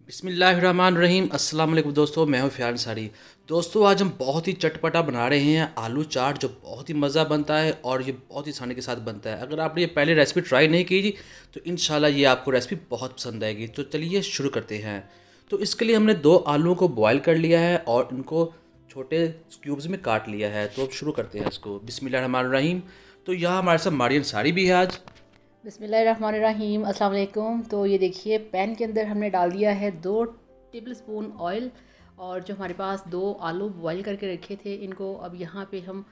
बिस्मिल्लाहिर्रहमानिर्रहीम। अस्सलाम वालेकुम दोस्तों, मैं हूं फ़ियान सारी। दोस्तों आज हम बहुत ही चटपटा बना रहे हैं आलू चाट, जो बहुत ही मज़ा बनता है और ये बहुत ही आसानी के साथ बनता है। अगर आपने ये पहले रेसिपी ट्राई नहीं की तो इंशाल्लाह ये आपको रेसिपी बहुत पसंद आएगी। तो चलिए शुरू करते हैं। तो इसके लिए हमने 2 आलूओं को बॉयल कर लिया है और इनको छोटे क्यूब्स में काट लिया है। तो अब शुरू करते हैं इसको। बिस्मिल्लाहिर्रहमानिर्रहीम। तो यहाँ हमारे साथ मारियन सारी भी है आज। बिस्मिल्लाहिर्रहमानिर्रहीम। अस्सलाम वालेकुम। तो ये देखिए पैन के अंदर हमने डाल दिया है 2 टेबलस्पून ऑयल, और जो हमारे पास 2 आलू बॉईल करके रखे थे इनको अब यहाँ पे हम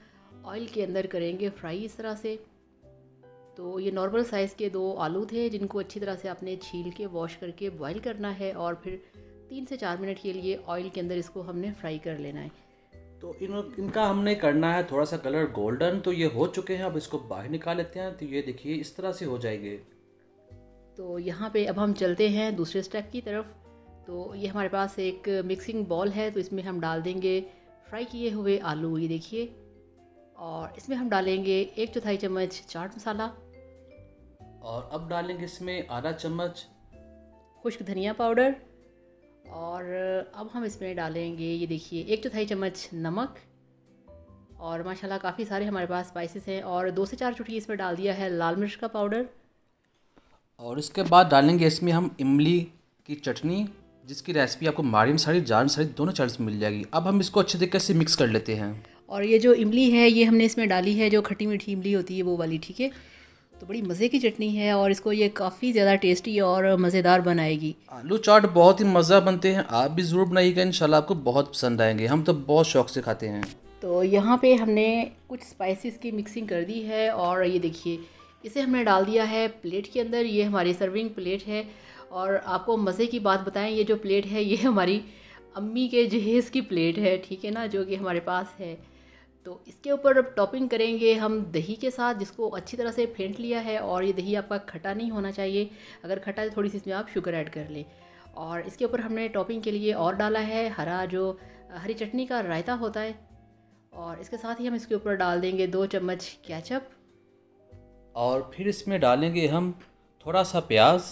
ऑयल के अंदर करेंगे फ्राई इस तरह से। तो ये नॉर्मल साइज़ के 2 आलू थे जिनको अच्छी तरह से आपने छील के वॉश करके बॉईल करना है और फिर 3 से 4 मिनट के लिए ऑयल के अंदर इसको हमने फ्राई कर लेना है। तो इनका हमने करना है थोड़ा सा कलर गोल्डन। तो ये हो चुके हैं, अब इसको बाहर निकाल लेते हैं। तो ये देखिए इस तरह से हो जाएंगे। तो यहाँ पे अब हम चलते हैं दूसरे स्टेप की तरफ। तो ये हमारे पास एक मिक्सिंग बॉल है, तो इसमें हम डाल देंगे फ्राई किए हुए आलू, ये देखिए। और इसमें हम डालेंगे 1/4 चम्मच चाट मसाला, और अब डालेंगे इसमें आधा चम्मच खुश्क धनिया पाउडर, और अब हम इसमें डालेंगे ये देखिए 1/4 चम्मच नमक। और माशाल्लाह काफ़ी सारे हमारे पास स्पाइसेस हैं, और 2 से 4 चुटकी इसमें डाल दिया है लाल मिर्च का पाउडर। और इसके बाद डालेंगे इसमें हम इमली की चटनी, जिसकी रेसिपी आपको मारियन सारी जान सारी दोनों चैनल्स में मिल जाएगी। अब हम इसको अच्छे तरीके से मिक्स कर लेते हैं। और ये जो इमली है ये हमने इसमें डाली है जो खट्टी मीठी इमली होती है वो वाली, ठीक है। तो बड़ी मज़े की चटनी है और इसको ये काफ़ी ज़्यादा टेस्टी और मज़ेदार बनाएगी। आलू चाट बहुत ही मज़ा बनते हैं, आप भी ज़रूर बनाइएगा, इंशाल्लाह आपको बहुत पसंद आएंगे। हम तो बहुत शौक से खाते हैं। तो यहाँ पे हमने कुछ स्पाइसेस की मिक्सिंग कर दी है, और ये देखिए इसे हमने डाल दिया है प्लेट के अंदर। ये हमारी सर्विंग प्लेट है, और आपको मज़े की बात बताएं, ये जो प्लेट है ये हमारी अम्मी के जहेज़ की प्लेट है, ठीक है ना, जो कि हमारे पास है। तो इसके ऊपर अब टॉपिंग करेंगे हम दही के साथ, जिसको अच्छी तरह से फेंट लिया है। और ये दही आपका खट्टा नहीं होना चाहिए, अगर खट्टा है थोड़ी सी इसमें आप शुगर ऐड कर लें। और इसके ऊपर हमने टॉपिंग के लिए और डाला है हरी चटनी का रायता होता है। और इसके साथ ही हम इसके ऊपर डाल देंगे 2 चम्मच केचप, और फिर इसमें डालेंगे हम थोड़ा सा प्याज,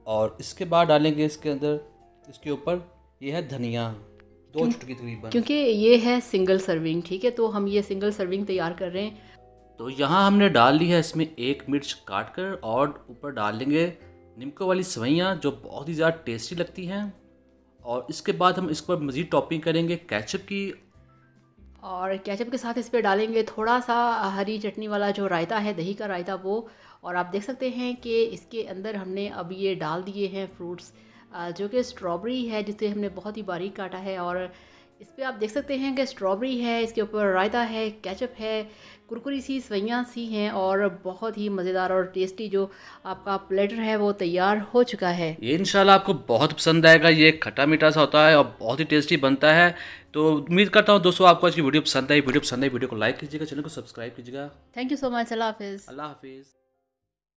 और इसके बाद डालेंगे इसके अंदर इसके ऊपर ये है धनिया, 2 चुटकी तकरीबन, क्योंकि ये है सिंगल सर्विंग, ठीक है। तो हम ये सिंगल सर्विंग तैयार कर रहे हैं। तो यहाँ हमने डाल ली है इसमें 1 मिर्च काट कर, और ऊपर डाल लेंगे निमको वाली सेवइयाँ जो बहुत ही ज़्यादा टेस्टी लगती हैं। और इसके बाद हम इस पर मज़ीद टॉपिंग करेंगे केचप की, और केचप के साथ इस पर डालेंगे थोड़ा सा हरी चटनी वाला जो रायता है, दही का रायता, वो। और आप देख सकते हैं कि इसके अंदर हमने अब ये डाल दिए हैं फ्रूट्स, जो कि स्ट्रॉबेरी है जिसे हमने बहुत ही बारीक काटा है। और इस पर आप देख सकते हैं कि स्ट्रॉबेरी है, इसके ऊपर रायता है, केचप है, कुरकुरी सी सेवइयाँ सी हैं, और बहुत ही मज़ेदार और टेस्टी जो आपका प्लेटर है वो तैयार हो चुका है। ये इंशाल्लाह आपको बहुत पसंद आएगा। ये खट्टा मीठा सा होता है और बहुत ही टेस्टी बनता है। तो उम्मीद करता हूँ दोस्तों आपको आज की वीडियो पसंद आई। वीडियो को लाइक कीजिएगा, चैनल को सब्सक्राइब कीजिएगा। Thank you so much. अल्लाह हाफिज़। अल्लाह हाफिज़।